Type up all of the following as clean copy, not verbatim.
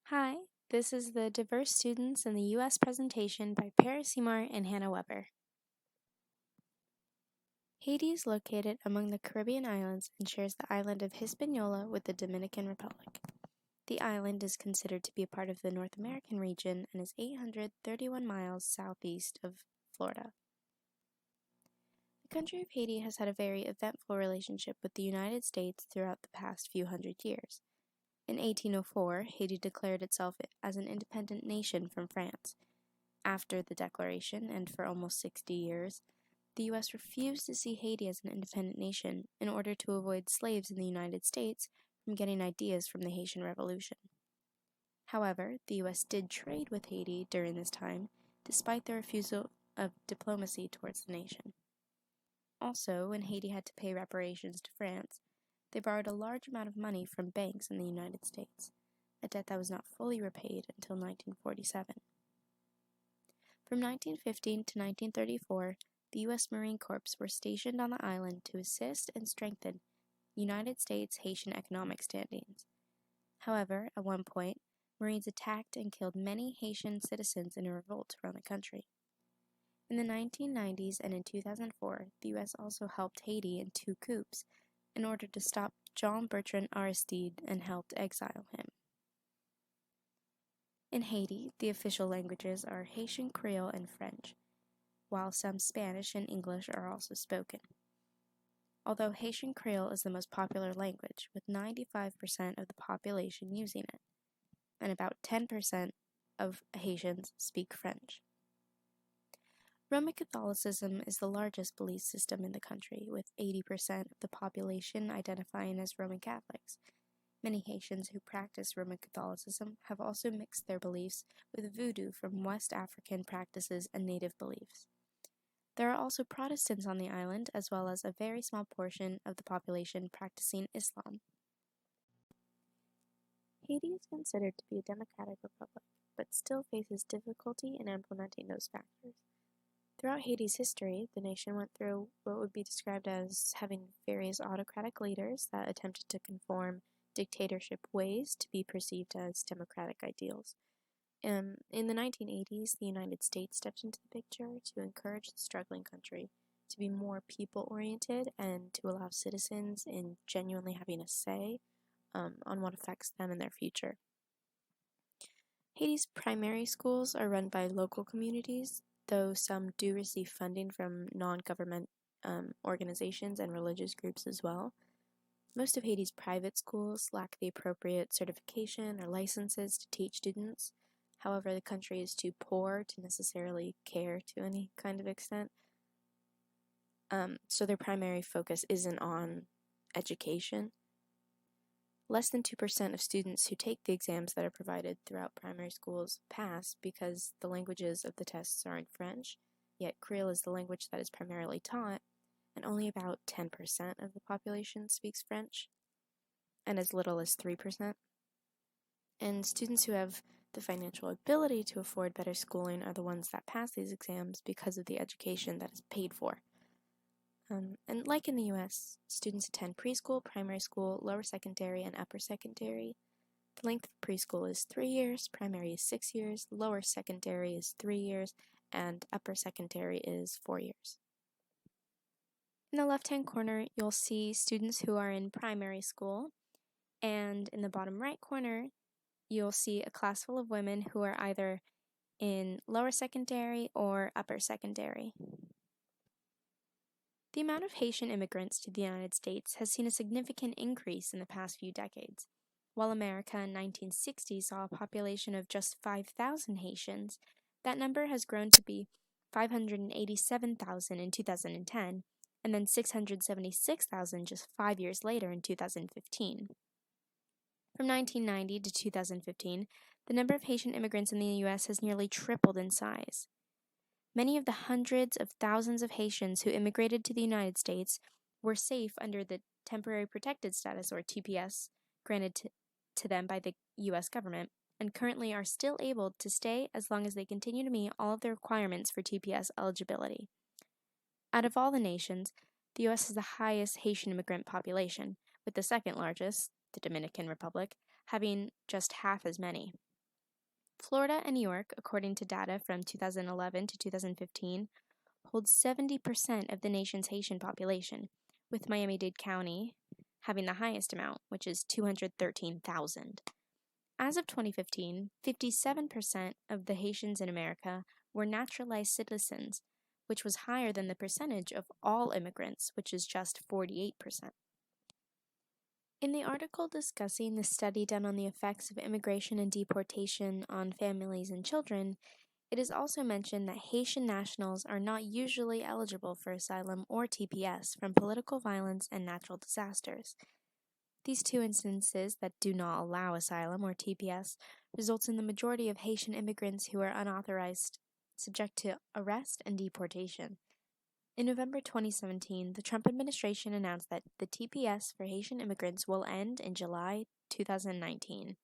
Hi, this is the Diverse Students in the U.S. presentation by Paris Seymour and Hannah Weber. Haiti is located among the Caribbean islands and shares the island of Hispaniola with the Dominican Republic. The island is considered to be a part of the North American region and is 831 miles southeast of Florida. The country of Haiti has had a very eventful relationship with the United States throughout the past few hundred years. In 1804, Haiti declared itself as an independent nation from France. After the declaration, and for almost 60 years, the U.S. refused to see Haiti as an independent nation in order to avoid slaves in the United States from getting ideas from the Haitian Revolution. However, the U.S. did trade with Haiti during this time, despite their refusal of diplomacy towards the nation. Also, when Haiti had to pay reparations to France, they borrowed a large amount of money from banks in the United States, a debt that was not fully repaid until 1947. From 1915 to 1934, the U.S. Marine Corps were stationed on the island to assist and strengthen United States Haitian economic standings. However, at one point, Marines attacked and killed many Haitian citizens in a revolt around the country. In the 1990s and in 2004, the U.S. also helped Haiti in 2 coups in order to stop Jean-Bertrand Aristide and helped exile him. In Haiti, the official languages are Haitian Creole and French, while some Spanish and English are also spoken. Although Haitian Creole is the most popular language, with 95% of the population using it, and about 10% of Haitians speak French. Roman Catholicism is the largest belief system in the country, with 80% of the population identifying as Roman Catholics. Many Haitians who practice Roman Catholicism have also mixed their beliefs with voodoo from West African practices and native beliefs. There are also Protestants on the island, as well as a very small portion of the population practicing Islam. Haiti is considered to be a democratic republic, but still faces difficulty in implementing those factors. Throughout Haiti's history, the nation went through what would be described as having various autocratic leaders that attempted to conform dictatorship ways to be perceived as democratic ideals. In the 1980s, the United States stepped into the picture to encourage the struggling country to be more people-oriented and to allow citizens in genuinely having a say on what affects them in their future. Haiti's primary schools are run by local communities, though some do receive funding from non-government organizations and religious groups as well. Most of Haiti's private schools lack the appropriate certification or licenses to teach students. However, the country is too poor to necessarily care to any kind of extent. So their primary focus isn't on education. Less than 2% of students who take the exams that are provided throughout primary schools pass because the languages of the tests are in French, yet Creole is the language that is primarily taught, and only about 10% of the population speaks French, and as little as 3%. And students who have the financial ability to afford better schooling are the ones that pass these exams because of the education that is paid for. And like in the U.S., students attend preschool, primary school, lower secondary, and upper secondary. The length of preschool is 3 years, primary is 6 years, lower secondary is 3 years, and upper secondary is 4 years. In the left-hand corner, you'll see students who are in primary school, and in the bottom right corner, you'll see a class full of women who are either in lower secondary or upper secondary. The amount of Haitian immigrants to the United States has seen a significant increase in the past few decades. While America in 1960 saw a population of just 5,000 Haitians, that number has grown to be 587,000 in 2010, and then 676,000 just 5 years later in 2015. From 1990 to 2015, the number of Haitian immigrants in the U.S. has nearly tripled in size. Many of the hundreds of thousands of Haitians who immigrated to the United States were safe under the Temporary Protected Status, or TPS, granted to them by the U.S. government, and currently are still able to stay as long as they continue to meet all of the requirements for TPS eligibility. Out of all the nations, the U.S. has the highest Haitian immigrant population, with the second largest, the Dominican Republic, having just half as many. Florida and New York, according to data from 2011 to 2015, hold 70% of the nation's Haitian population, with Miami-Dade County having the highest amount, which is 213,000. As of 2015, 57% of the Haitians in America were naturalized citizens, which was higher than the percentage of all immigrants, which is just 48%. In the article discussing the study done on the effects of immigration and deportation on families and children, it is also mentioned that Haitian nationals are not usually eligible for asylum or TPS from political violence and natural disasters. These two instances that do not allow asylum or TPS results in the majority of Haitian immigrants who are unauthorized subject to arrest and deportation. In November 2017, the Trump administration announced that the TPS for Haitian immigrants will end in July 2019.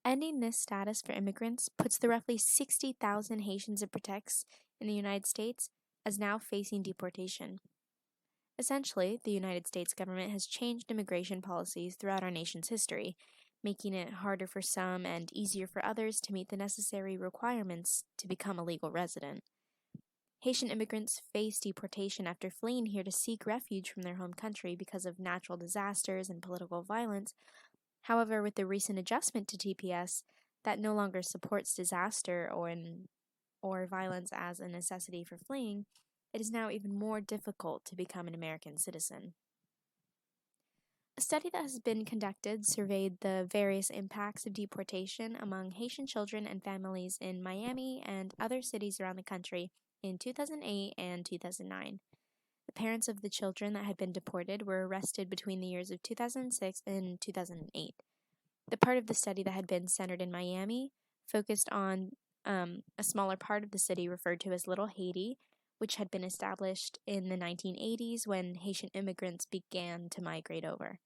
Ending this status for immigrants puts the roughly 60,000 Haitians it protects in the United States as now facing deportation. Essentially, the United States government has changed immigration policies throughout our nation's history, making it harder for some and easier for others to meet the necessary requirements to become a legal resident. Haitian immigrants face deportation after fleeing here to seek refuge from their home country because of natural disasters and political violence. However, with the recent adjustment to TPS, that no longer supports disaster or violence as a necessity for fleeing, it is now even more difficult to become an American citizen. A study that has been conducted surveyed the various impacts of deportation among Haitian children and families in Miami and other cities around the country in 2008 and 2009. The parents of the children that had been deported were arrested between the years of 2006 and 2008. The part of the study that had been centered in Miami focused on a smaller part of the city referred to as Little Haiti, which had been established in the 1980s when Haitian immigrants began to migrate over.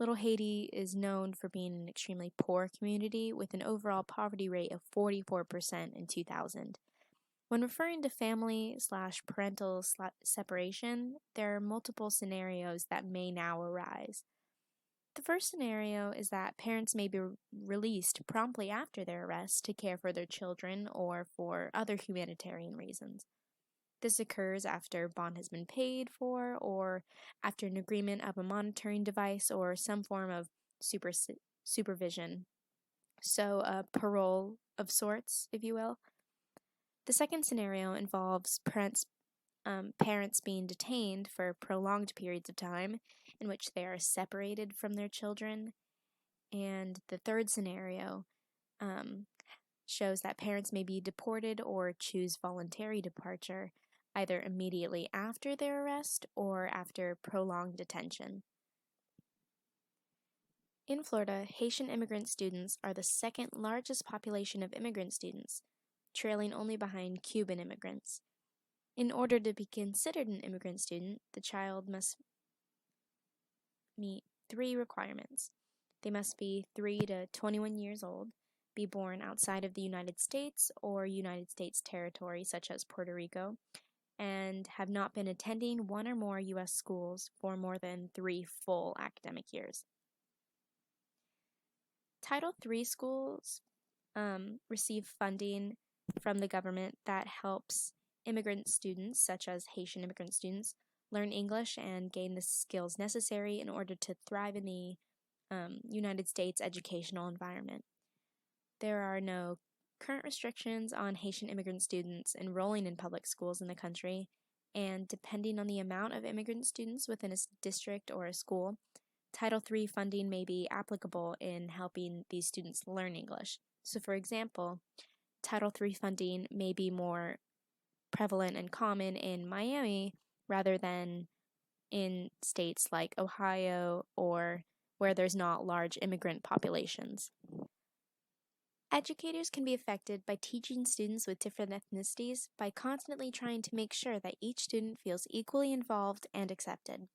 Little Haiti is known for being an extremely poor community with an overall poverty rate of 44% in 2000. When referring to family/parental separation, there are multiple scenarios that may now arise. The first scenario is that parents may be released promptly after their arrest to care for their children or for other humanitarian reasons. This occurs after bond has been paid for or after an agreement of a monitoring device or some form of supervision. So a parole of sorts, if you will. The second scenario involves parents being detained for prolonged periods of time in which they are separated from their children. And the third scenario shows that parents may be deported or choose voluntary departure, either immediately after their arrest or after prolonged detention. In Florida, Haitian immigrant students are the second largest population of immigrant students, trailing only behind Cuban immigrants. In order to be considered an immigrant student, the child must meet 3 requirements. They must be 3 to 21 years old, be born outside of the United States or United States territory such as Puerto Rico, and have not been attending one or more U.S. schools for more than 3 full academic years. Title III schools receive funding from the government that helps immigrant students, such as Haitian immigrant students, learn English and gain the skills necessary in order to thrive in the United States educational environment. There are no current restrictions on Haitian immigrant students enrolling in public schools in the country, and depending on the amount of immigrant students within a district or a school, Title III funding may be applicable in helping these students learn English. So, for example, Title III funding may be more prevalent and common in Miami rather than in states like Ohio or where there's not large immigrant populations. Educators can be affected by teaching students with different ethnicities by constantly trying to make sure that each student feels equally involved and accepted.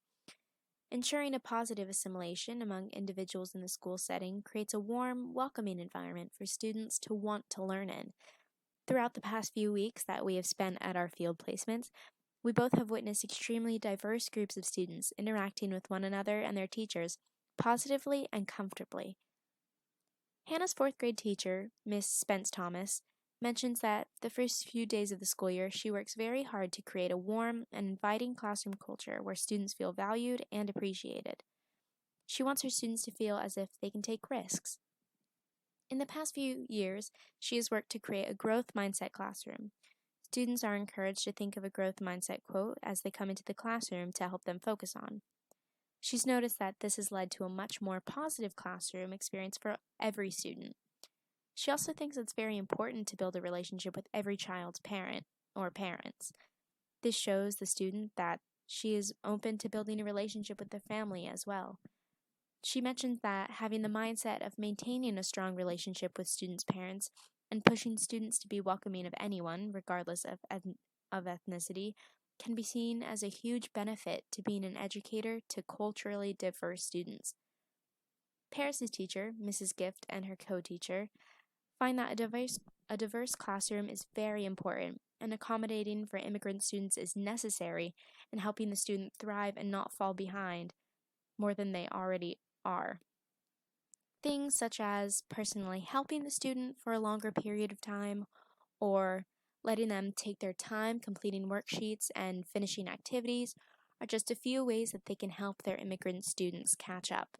Ensuring a positive assimilation among individuals in the school setting creates a warm, welcoming environment for students to want to learn in. Throughout the past few weeks that we have spent at our field placements, we both have witnessed extremely diverse groups of students interacting with one another and their teachers positively and comfortably. Hannah's fourth grade teacher, Miss Spence Thomas, mentions that the first few days of the school year she works very hard to create a warm and inviting classroom culture where students feel valued and appreciated. She wants her students to feel as if they can take risks. In the past few years, she has worked to create a growth mindset classroom. Students are encouraged to think of a growth mindset quote as they come into the classroom to help them focus on. She's noticed that this has led to a much more positive classroom experience for every student. She also thinks it's very important to build a relationship with every child's parent or parents. This shows the student that she is open to building a relationship with their family as well. She mentions that having the mindset of maintaining a strong relationship with students' parents and pushing students to be welcoming of anyone, regardless of ethnicity, can be seen as a huge benefit to being an educator to culturally diverse students. Paris's teacher, Mrs. Gift, and her co-teacher find that a diverse classroom is very important, and accommodating for immigrant students is necessary in helping the student thrive and not fall behind more than they already are. Things such as personally helping the student for a longer period of time, or letting them take their time completing worksheets and finishing activities are just a few ways that they can help their immigrant students catch up.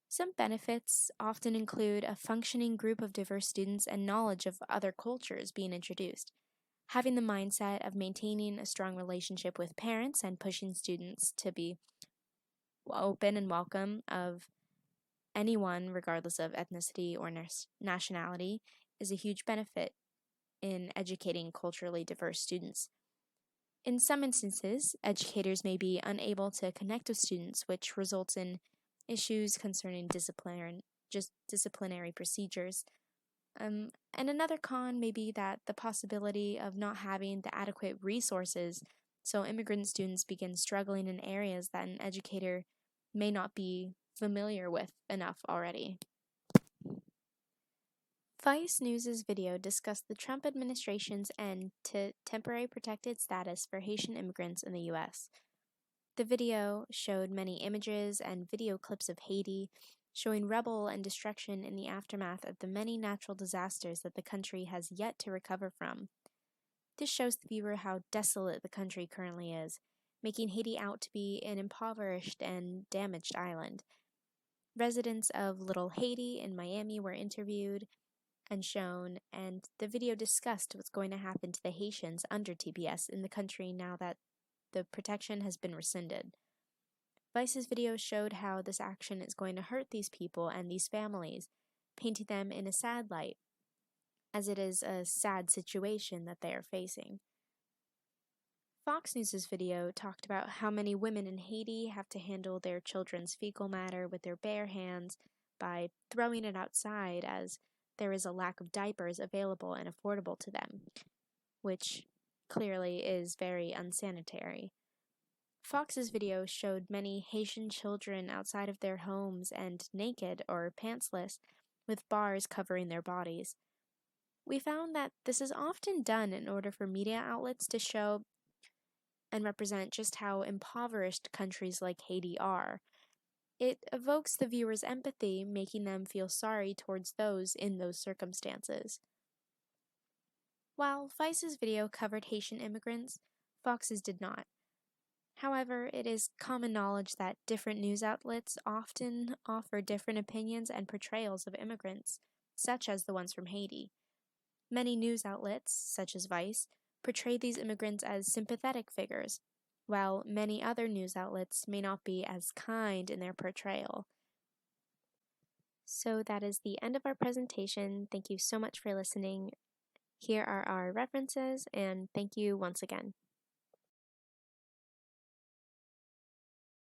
Some benefits often include a functioning group of diverse students and knowledge of other cultures being introduced. Having the mindset of maintaining a strong relationship with parents and pushing students to be open and welcome of anyone, regardless of ethnicity or nationality, is a huge benefit in educating culturally diverse students. In some instances, educators may be unable to connect with students, which results in issues concerning disciplinary procedures. And another con may be that the possibility of not having the adequate resources, so immigrant students begin struggling in areas that an educator may not be familiar with enough already. Vice News' video discussed the Trump administration's end to temporary protected status for Haitian immigrants in the U.S. The video showed many images and video clips of Haiti, showing rubble and destruction in the aftermath of the many natural disasters that the country has yet to recover from. This shows the viewer how desolate the country currently is, making Haiti out to be an impoverished and damaged island. Residents of Little Haiti in Miami were interviewed and shown, and the video discussed what's going to happen to the Haitians under TPS in the country now that the protection has been rescinded. Vice's video showed how this action is going to hurt these people and these families, painting them in a sad light, as it is a sad situation that they are facing. Fox News' video talked about how many women in Haiti have to handle their children's fecal matter with their bare hands by throwing it outside, as there is a lack of diapers available and affordable to them, which clearly is very unsanitary. Fox's video showed many Haitian children outside of their homes and naked or pantsless, with bars covering their bodies. We found that this is often done in order for media outlets to show and represent just how impoverished countries like Haiti are. It evokes the viewer's empathy, making them feel sorry towards those in those circumstances. While Vice's video covered Haitian immigrants, Fox's did not. However, it is common knowledge that different news outlets often offer different opinions and portrayals of immigrants, such as the ones from Haiti. Many news outlets, such as Vice, portray these immigrants as sympathetic figures, while many other news outlets may not be as kind in their portrayal. So that is the end of our presentation. Thank you so much for listening. Here are our references, and thank you once again.